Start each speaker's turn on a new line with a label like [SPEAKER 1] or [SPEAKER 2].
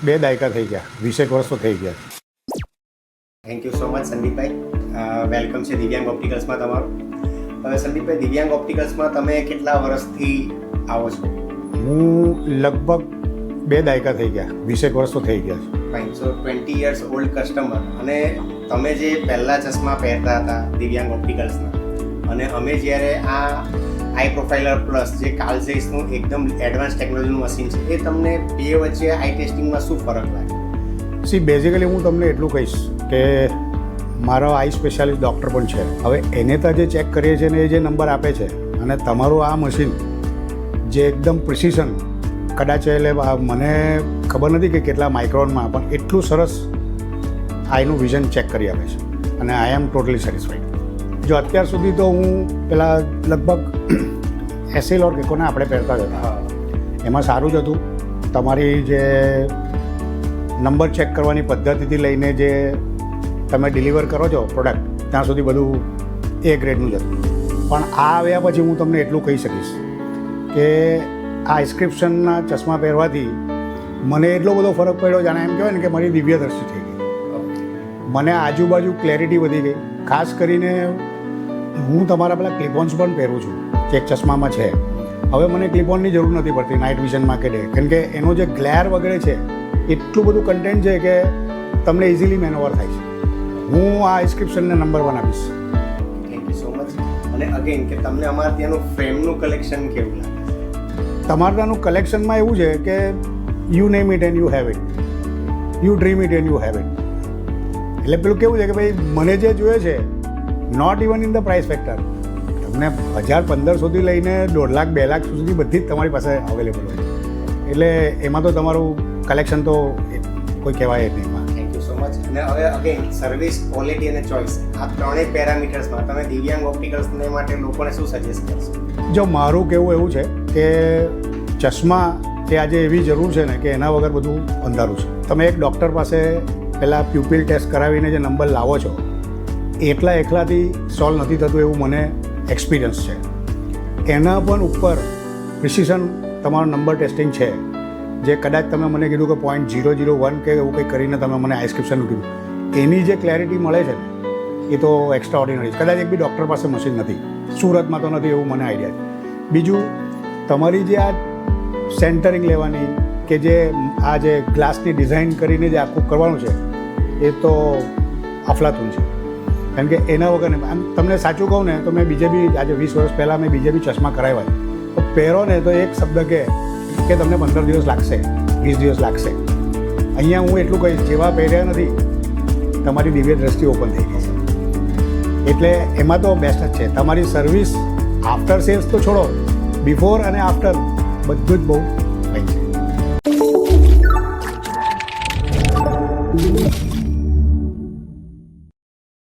[SPEAKER 1] 2 દાયકા થઈ ગયા, 20 વર્ષ તો થઈ ગયા.
[SPEAKER 2] થેન્ક યુ સો મચ સંદીપભાઈ. વેલકમ છે દિવ્યાંગ ઓપ્ટિકલ્સમાં તમારું. હવે સંદીપભાઈ, દિવ્યાંગ ઓપ્ટિકલ્સમાં તમે કેટલા વર્ષથી આવો છો?
[SPEAKER 1] હું લગભગ 2 દાયકા થઈ ગયા, 20 વર્ષ તો થઈ ગયા છે.
[SPEAKER 2] ફાઇન. સો 20 યર્સ ઓલ્ડ કસ્ટમર. અને તમે જે પહેલા ચશ્મા પહેરતા હતા દિવ્યાંગ ઓપ્ટિકલ્સના, અને અમે જ્યારે આ આઈ પ્રોફાઇલર પ્લસ જે કાલઝેઇસનું એકદમ એડવાન્સ ટેકનોલોજીનું મશીન છે, એ તમને બે વચ્ચે આઈ ટેસ્ટિંગમાં શું ફરક લાગે?
[SPEAKER 1] સી બેઝિકલી હું તમને એટલું કહીશ કે મારો આઈ સ્પેશિયાલિસ્ટ ડૉક્ટર પણ છે. હવે એને તો જે ચેક કરીએ છીએ ને એ જે નંબર આપે છે, અને તમારું આ મશીન જે એકદમ પ્રિસિશન, કદાચ એટલે મને ખબર નથી કે કેટલા માઇક્રોનમાં, પણ એટલું સરસ આઈનું વિઝન ચેક કરી આપે છે, અને આઈ એમ ટોટલી સેટિસ્ફાઈડ. જો અત્યાર સુધી તો હું પેલા લગભગ એસેલોર કે કોને આપણે પહેરતા જ હતા, એમાં સારું જ હતું. તમારી જે નંબર ચેક કરવાની પદ્ધતિથી લઈને જે તમે ડિલિવર કરો છો પ્રોડક્ટ, ત્યાં સુધી બધું એ ગ્રેડનું જ હતું. પણ આ આવ્યા પછી હું તમને એટલું કહી શકીશ કે આ પ્રિસ્ક્રિપ્શનના ચશ્મા પહેરવાથી મને એટલો બધો ફરક પડ્યો, જાણે એમ કહેવાય ને કે મારી દિવ્ય દ્રષ્ટિ થઈ ગઈ. મને આજુબાજુ ક્લેરિટી વધી ગઈ. ખાસ કરીને હું તમારા પેલા ક્લિપોન્સ પણ પહેરું છું, જે એક ચશ્મામાં છે. હવે મને ક્લિપોનની જરૂર નથી પડતી નાઇટ વિઝનમાં કે ડે, કેમ કે એનો જે ગ્લેર વગેરે છે એટલું બધું કન્ટેન્ટ છે કે તમને ઇઝીલી મેનઓવર થાય છે. હું આ પ્રિસ્ક્રિપ્શનને નંબર 1 આપીશ.
[SPEAKER 2] Thank you so much. અને અગેન કે તમને અમારા ત્યાંનું ફ્રેમનું કલેક્શન કેવું લાગે?
[SPEAKER 1] તમારા ત્યાંનું કલેક્શનમાં એવું છે કે you name it and you have it, you dream it and you have it. એટલે પેલું કેવું છે કે ભાઈ મને જે જોઈએ છે, not even in the price factor, તમને 1000-1500થી લઈને 1.5 લાખ 2 લાખ સુધી બધી જ તમારી પાસે અવેલેબલ હોય. એટલે એમાં તો તમારું કલેક્શન તો કોઈ કહેવાય જ નહીં.
[SPEAKER 2] Thank you so much. અને હવે અગેન સર્વિસ, ક્વોલિટી અને ચોઇસ, આ ત્રણેય પેરામીટર્સમાં તમે દિવ્યાંગ ઓપ્ટિકલ્સને માટે લોકોને શું સજેસ્ટ કરશો?
[SPEAKER 1] જો મારું કહેવું એવું છે કે ચશ્મા એ આજે એવી જરૂર છે ને કે એના વગર બધું અંધારું છે. તમે એક ડૉક્ટર પાસે પહેલાં પ્યુપિલ ટેસ્ટ કરાવીને જે નંબર લાવો છો, એકલાથી સોલ્વ નથી થતું એવું મને એક્સપિરિયન્સ છે. એના પણ ઉપર પ્રિસિશન તમારો નંબર ટેસ્ટિંગ છે, જે કદાચ તમે મને કીધું કે 0.001 કે એવું કંઈ કરીને તમે મને આઈસ્ક્રિપ્શનનું કીધું, એની જે ક્લેરિટી મળે છે ને એ તો એક્સ્ટ્રા ઓર્ડિનરી. કદાચ એક બી ડૉક્ટર પાસે મશીન નથી, સુરતમાં તો નથી એવું મને આઈડિયા છે. બીજું, તમારી જે આ સેન્ટરિંગ લેવાની કે જે આ જે ગ્લાસની ડિઝાઇન કરીને જે આખું કરવાનું છે, એ તો અફલાતુન છે. કારણ કે એના વગર આમ તમને સાચું કહું ને તો મેં બીજે બી આજે 20 વર્ષ પહેલાં મેં બીજે બી ચશ્મા કરાવ્યા, તો પહેરો ને તો એક શબ્દ કે તમને 15 દિવસ લાગશે, 20 દિવસ લાગશે. અહીંયા હું એટલું કહીશ, જેવા પહેર્યા નથી તમારી દિવ્ય દ્રષ્ટિ ઓપન થઈ ગઈ છે. એટલે એમાં તો બેસ્ટ જ છે. તમારી સર્વિસ આફ્ટર સેલ્સ તો છોડો, બિફોર અને આફ્ટર બધું જ બહુ ફાઇન છે.